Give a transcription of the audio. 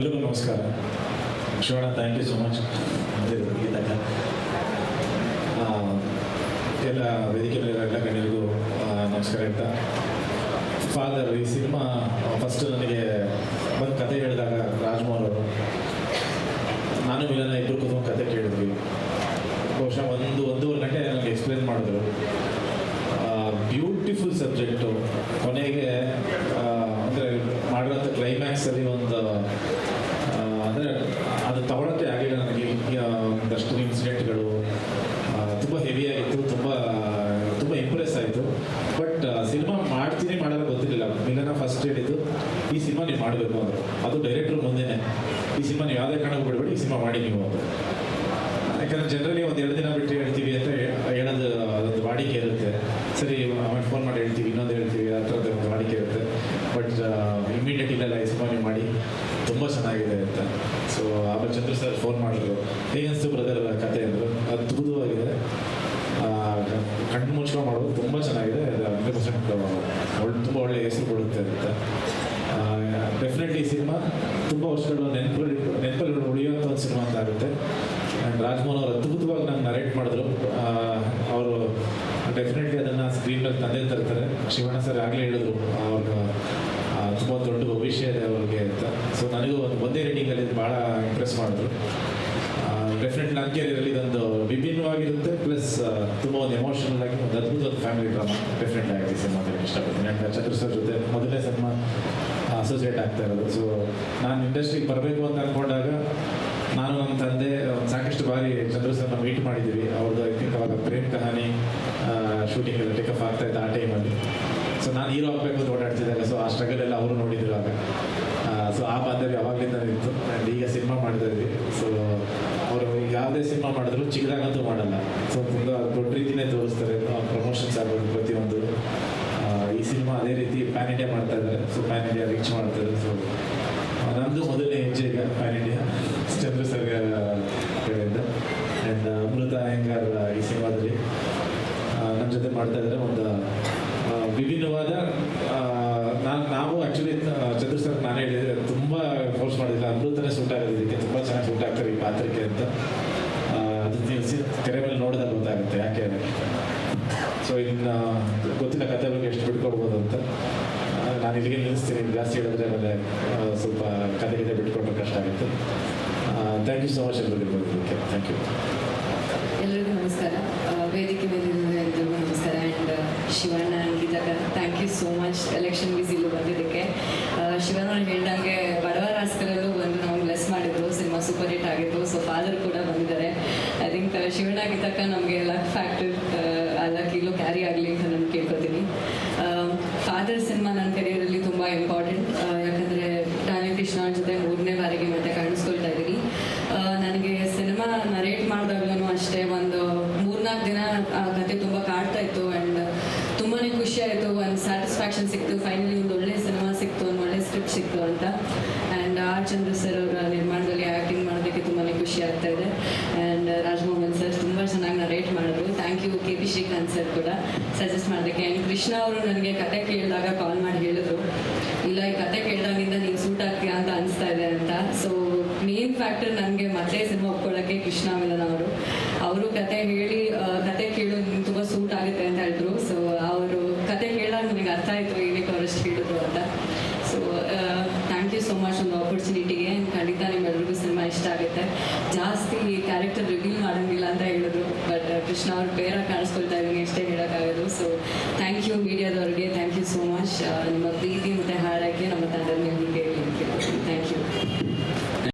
ಎಲ್ಲರಿಗೂ ನಮಸ್ಕಾರ. Shivanna, thank you so much. ಇದ್ದಾಗ ಎಲ್ಲ ವೇದಿಕೆ ಮೇಲೆ ಎಲ್ಲ ಗಣ್ಯರಿಗೂ ನಮಸ್ಕಾರ ಅಂತ. ಫಾದರ್ ಈ ಸಿನಿಮಾ ಫಸ್ಟ್ ನನಗೆ ಒಂದು ಕತೆ ಹೇಳಿದಾಗ ರಾಜ್ಮೋಹನ್ ಅವರು, ನಾನು ಮಿಲನ ಇಬ್ಬರು ಕೂತ್ಕೊಂಡು ಕತೆ ಕೇಳಿದ್ವಿ. ಬಹುಶಃ ಒಂದೂವರೆ ಗಂಟೆ ನನಗೆ ಎಕ್ಸ್ಪ್ಲೇನ್ ಮಾಡಿದ್ರು. Beautiful subject. ಕೊನೆಗೆ ಅಂದರೆ ಮಾಡಿರೋಂಥ ಕ್ಲೈಮ್ಯಾಕ್ಸಲ್ಲಿ ಅಂದರೆ ಅದು ತಗೊಳ್ಳೋಕ್ಕೆ ಆಗಿಲ್ಲ ನನಗೆ. ಒಂದಷ್ಟು ಇನ್ಸಿಡೆಂಟ್ಗಳು ತುಂಬ ಹೆವಿಯಾಗಿತ್ತು, ತುಂಬ ಇಂಪ್ರೆಸ್ ಆಯಿತು. ಬಟ್ ಸಿನಿಮಾ ಮಾಡಲ್ಲ ಗೊತ್ತಿರಲಿಲ್ಲ. ಮಿಲನ ಫಸ್ಟ್ ಹೇಳಿದ್ದು, ಈ ಸಿನಿಮಾ ನೀವು ಮಾಡಬೇಕು ಅಂದರು. ಅದು ಡೈರೆಕ್ಟ್ರು ಮುಂದೆನೇ, ಈ ಸಿನಿಮಾ ನೀವು ಯಾವುದೇ ಕಾರಣಕ್ಕೂ ಬಿಡಬೇಡಿ, ಈ ಸಿನಿಮಾ ಮಾಡಿ ನೀವು ಅಂತ. ಯಾಕಂದರೆ ಜನರಲಿ ಒಂದು 2 ದಿನ ಬಿಟ್ಟು ಹೇಳ್ತೀವಿ ಅಂತ ಹೇಳೋದು ಅದೊಂದು ವಾಡಿಕೆ ಇರುತ್ತೆ. ಸರಿ, ಆಮೇಲೆ ಫೋನ್ ಮಾಡಿ ಹೇಳ್ತೀವಿ, ಇನ್ನೊಂದು ಹೇಳ್ತೀವಿ, ಆ ಥರದ್ದು ಒಂದು ವಾಡಿಕೆ ಇರುತ್ತೆ. ಬಟ್ ಇಮ್ಮಿಡಿಯೇಟ್ ಇಲ್ಲ, ಈ ಸಿನಿಮಾ ನೀವು ಮಾಡಿ, ತುಂಬ ಚೆನ್ನಾಗಿದೆ ಅಂತ. ಸೊ ಆಮೇಲೆ ಚಂದ್ರ ಸರ್ ಫೋನ್ ಮಾಡಿದ್ರು, ಹೇಗನ್ನಿಸ್ತು ಬ್ರದರ್ ಕತೆ ಅಂದರು. ಅದ್ಭುತವಾಗಿದೆ, ಕಣ್ಣು ಮುಚ್ಕೊಂಡು ಮಾಡೋದು ತುಂಬ ಚೆನ್ನಾಗಿದೆ, 100% ತುಂಬ ಒಳ್ಳೆಯ ಹೆಸರು ಕೊಡುತ್ತೆ ಅಂತ. ಡೆಫಿನೆಟ್ಲಿ ಈ ಸಿನಿಮಾ ತುಂಬ ವರ್ಷಗಳು ನೆನಪಲ್ಲಿ ಉಳಿಯುವಂಥ ಒಂದು ಸಿನಿಮಾ ಅಂತ ಆಗುತ್ತೆ. ಆ್ಯಂಡ್ ರಾಜ್ಮೋಹನ್ ಅವರು ಅದ್ಭುತವಾಗಿ ನಂಗೆ ನರೇಟ್ ಮಾಡಿದ್ರು. ಅವರು ಡೆಫಿನೆಟ್ಲಿ ಅದನ್ನು ಸ್ಕ್ರೀನ್ ಮೇಲೆ ತಂದೆ ತರ್ತಾರೆ. ಶಿವಣ್ಣ ಸರ್ ಆಗಲೇ ಹೇಳಿದ್ರು, ಅವ್ರಿಗೆ ತುಂಬ ದೊಡ್ಡ ಭವಿಷ್ಯ ಇದೆ ಅವ್ರಿಗೆ ಅಂತ. ಸೊ ನನಗೂ ಒಂದೇ ರೀಡಿಂಗಲ್ಲಿ ಭಾಳ ಇಂಪ್ರೆಸ್ ಮಾಡಿದ್ರು. ಡೆಫಿನೆಟ್ಲಿ ನನ್ನ ಕೆರಿಯರಲ್ಲಿ ಇದೊಂದು ವಿಭಿನ್ನವಾಗಿರುತ್ತೆ, ಪ್ಲಸ್ ತುಂಬ ಒಂದು ಎಮೋಷನಲ್ ಆಗಿ ಒಂದು ಅದ್ಭುತ ಫ್ಯಾಮಿಲಿ ಡ್ರಾಮಾ ಡೆಫಿನೆಟ್ ಆಗಿ ಸಿನಿಮಾದಲ್ಲಿ ಇಷ್ಟಪಡ್ತೀನಿ. ಆ್ಯಂಡ್ ಚಂದ್ರ ಸರ್ ಜೊತೆ ಮೊದಲನೇ ಸಿನಿಮಾ ಅಸೋಸಿಯೇಟ್ ಆಗ್ತಾ ಇರೋದು. ಸೊ ನಾನು ಇಂಡಸ್ಟ್ರಿಗೆ ಬರಬೇಕು ಅಂತ ಅಂದ್ಕೊಂಡಾಗ ನಾನು ನಮ್ಮ ತಂದೆ ಸಾಕಷ್ಟು ಬಾರಿ ಚಂದ್ರ ಸರ್ನ ಮೀಟ್ ಮಾಡಿದ್ದೀವಿ. ಅವ್ರದ್ದು ಐ ಥಿಂಕ್ ಅವಾಗ ಪ್ರೇಮ್ ಕಹಾನಿ ಶೂಟಿಂಗ್ ಎಲ್ಲ ಟೇಕಫ್ ಆಗ್ತಾಯಿತ್ತು ಆ ಟೈಮಲ್ಲಿ. ಸೊ ನಾನು ಹೀರೋ ಆಗಬೇಕು ಅಂತ ಓಡಾಡ್ತಿದ್ದಾಗ, ಸೊ ಆ ಸ್ಟ್ರಗಲ್ ಎಲ್ಲ ಅವರು ನೋಡಿದ್ರು ಆಗ. ಸೊ ಆ ಬಾಂಧವ್ಯ ಯಾವಾಗಲಿಂದ ಇತ್ತು. ಆ್ಯಂಡ್ ಈಗ ಸಿನಿಮಾ ಮಾಡ್ತಾ ಇದ್ವಿ. ಸೊ ಅವರು ಯಾವುದೇ ಸಿನಿಮಾ ಮಾಡಿದ್ರು ಚಿಕ್ಕದಾಗಂತೂ ಮಾಡಲ್ಲ. ಸೊ ತುಂಬ ದೊಡ್ಡ ರೀತಿಯೇ ತೋರಿಸ್ತಾರೆ. ಪ್ರಮೋಷನ್ಸ್ ಆಗೋದು ಪ್ರತಿಯೊಂದು. ಈ ಸಿನಿಮಾ ಅದೇ ರೀತಿ ಪ್ಯಾನ್ ಇಂಡಿಯಾ ಮಾಡ್ತಾ ಇದ್ದಾರೆ. ಸೊ ಪ್ಯಾನ್ ಇಂಡಿಯಾ ರೀಚ್ ಮಾಡ್ತಾರೆ. ಸೊ ನಮ್ಮದು ಮೊದಲನೇ ಹೆಜ್ಜೆ ಈಗ ಪ್ಯಾನ್ ಇಂಡಿಯಾ ಚಂದ್ರ ಸರ್ ಕಡೆಯಿಂದ. ಆ್ಯಂಡ್ ಅಮೃತ ಅಯ್ಯಂಗಾರ್ ಈ ಸಿನಿಮಾದಲ್ಲಿ ನಮ್ಮ ಜೊತೆ ಮಾಡ್ತಾ ಇದ್ದಾರೆ. ಒಂದು ವಿಭಿನ್ನವಾದ ನಾವು ಆ್ಯಕ್ಚುಲಿ ಚಂದ್ರ ಸರ್ ನಾನು ಹೇಳಿದರೆ ತುಂಬ ಫೋರ್ಸ್ ಮಾಡಿಲ್ಲ, ಅಮೃತನೇ ಸೂಟ್ ಆಗೋದು ಇದಕ್ಕೆ, ತುಂಬ ಚೆನ್ನಾಗಿ ಸೂಟ್ ಆಗ್ತಾರೆ ಈ ಪಾತ್ರಕ್ಕೆ ಅಂತ. ಅದು ತೆರೆ ಮೇಲೆ ನೋಡಿದಾಗ ಗೊತ್ತಾಗುತ್ತೆ ಯಾಕೆ. ಸೊ ಇನ್ನು ಗೊತ್ತಿಲ್ಲ ಕತೆ ಬಗ್ಗೆ ಎಷ್ಟು ಬಿಟ್ಕೊಡ್ಬೋದು ಅಂತ. ನಾನು ಇಲ್ಲಿಗೆ ನಿಲ್ಲಿಸ್ತೀನಿ, ಜಾಸ್ತಿ ಹೇಳಿದ್ರೆ ಆಮೇಲೆ ಸ್ವಲ್ಪ ಕತೆ ಬಿಟ್ಕೊಟ್ರೆ ಕಷ್ಟ ಆಗುತ್ತೆ. ಥ್ಯಾಂಕ್ ಯು ಸೊ ಮಚ್ ಎಲ್ಲರಿಗೂ. Thank you. ಎಲ್ಲರಿಗೂ ನಮಸ್ಕಾರ. ವೇದಿಕೆ ಮೇಲೆ ಎಲ್ಲರಿಗೂ ನಮಸ್ಕಾರ. ಆ್ಯಂಡ್ ಶಿವಣ್ಣ ಗೀತಕ, thank you so much election ಬಿಸಿಲು ಬಂದಿದ್ದಕ್ಕೆ. ಶಿವಣ್ಣ ಅವ್ರು ಹೇಳ್ದಂಗೆ ಬಡವ ರಾಸ್ಕರಲ್ಲೂ ಬಂದು ನಾವು ಬ್ಲೆಸ್ ಮಾಡಿದ್ರು, ಸಿನಿಮಾ ಸೂಪರ್ ಹಿಟ್ ಆಗಿತ್ತು. ಸೊ ಫಾದರ್ ಕೂಡ ಬಂದಿದ್ದಾರೆ. ಐ ಥಿಂಕ್ ಶಿವಣ್ಣ ಗೀತಕ ನಮಗೆ ಲಕ್ ಫ್ಯಾಕ್ಟರ್ ಆ ಲಕ್ ಇಲ್ಲೂ ಕ್ಯಾರಿ ಆಗಲಿ ಅಂತ ನಾನು ಕೇಳ್ಕೊತೀನಿ. ಫಾದರ್ ಸಿನಿಮಾ ನನ್ನ ಕರಿಯರಲ್ಲಿ ತುಂಬ ಇಂಪಾರ್ಟೆಂಟ್. ಯಾಕಂದರೆ ಟಾನಿ ಕೃಷ್ಣ ಅವ್ರ ಜೊತೆ 3ನೇ ಬಾರಿಗೆ ಮತ್ತೆ ಕಾಣಿಸ್ಕೊಳ್ತಾ ಇದ್ದೀನಿ. ನನಗೆ ಸಿನಿಮಾ ನರೇಟ್ ಮಾಡಿದಾಗ್ಲೂ ಅಷ್ಟೇ ಒಂದು 3-4 ದಿನ ಆ ಕತೆ ತುಂಬ ಕಾಡ್ತಾ ಇತ್ತು. ಆ್ಯಂಡ್ ತುಂಬಾ ಖುಷಿ ಆಯಿತು, ಒಂದು ಸ್ಯಾಟಿಸ್ಫ್ಯಾಕ್ಷನ್ ಸಿಕ್ತು. ಫೈನಲಿ ಒಂದು ಒಳ್ಳೆ ಸಿನಿಮಾ ಸಿಕ್ತು, ಒಂದು ಒಳ್ಳೆ ಸ್ಕ್ರಿಪ್ಟ್ ಸಿಕ್ತು ಅಂತ. ಆ್ಯಂಡ್ ಆರ್ ಚಂದ್ರ ಸರ್ ಅವರ ನಿರ್ಮಾಣದಲ್ಲಿ ಆ್ಯಕ್ಟಿಂಗ್ ಮಾಡೋದಕ್ಕೆ ತುಂಬಾ ಖುಷಿ ಆಗ್ತಾ ಇದೆ. ಆ್ಯಂಡ್ ರಾಜ್ಮೋಹನ್ ಸರ್ ತುಂಬ ಚೆನ್ನಾಗಿ ನರೇಟ್ ಮಾಡಿದ್ರು. Thank you. K P Srikanth sir ಕೂಡ ಸಜೆಸ್ಟ್ ಮಾಡೋದಕ್ಕೆ. ಆ್ಯಂಡ್ ಕೃಷ್ಣ ಅವರು ನನಗೆ ಕತೆ ಕೇಳಿದಾಗ ಕಾಲ್ ಮಾಡಿ ಹೇಳಿದ್ರು, ಇಲ್ಲ ಈ ಕತೆ ಕೇಳಿದಾಗಿಂದ ನೀನು ಸೂಟ್ ಆಗ್ತೀಯಾ ಅಂತ ಅನಿಸ್ತಾ ಇದೆ ಅಂತ. ಸೊ ಮೇನ್ ಫ್ಯಾಕ್ಟರ್ ನನಗೆ ಮತ್ತೆ ಸಿನಿಮಾ ಒಪ್ಕೊಳ್ಳೋಕ್ಕೆ ಕೃಷ್ಣ ಮಿಲನ ಅವರು ಕತೆ ಹೇಳಿ ಕತೆ ಕೇಳು ತುಂಬ ಸೂಟ್ ಆಗುತ್ತೆ ಅಂತ ಹೇಳಿದ್ರು. ಸೊ ಅವರು ಕತೆ ಕೇಳಿದಾಗ ನನಗೆ ಅರ್ಥ ಆಯಿತು ಏನಕ್ಕೆ ಅವರಷ್ಟು ಹೇಳಿದ್ರು ಅಂತ. So thank you so much ಒಂದು ಆಪರ್ಚುನಿಟಿಗೆ. ಖಂಡಿತ ನಿಮ್ಮೆಲ್ಲರಿಗೂ ಸಿನಿಮಾ ಇಷ್ಟ ಆಗುತ್ತೆ. ಜಾಸ್ತಿ ಕ್ಯಾರೆಕ್ಟರ್ ರಿವೀಲ್ ಮಾಡೋಂಗಿಲ್ಲ ಅಂತ ಹೇಳಿದ್ರು, ಬಟ್ ಕೃಷ್ಣ ಅವ್ರ ಬೇರೆ ಕಾಣಿಸ್ಕೊಳ್ತಾ ಇದ್ದೀನಿ ಎಷ್ಟೇ ಹೇಳೋಕ್ಕಾಗೋದು. ಸೊ ಥ್ಯಾಂಕ್ ಯು ಮೀಡಿಯಾದವ್ರಿಗೆ, ಥ್ಯಾಂಕ್ ಯು ಸೋ ಮಚ್. ನಿಮ್ಮ ಪ್ರೀತಿ ಮತ್ತು ಹಾರೈಕೆ ನಮ್ಮ ತಂಡದ ಮೇಲೆ ಹೀಗೆ ಥ್ಯಾಂಕ್ ಯು.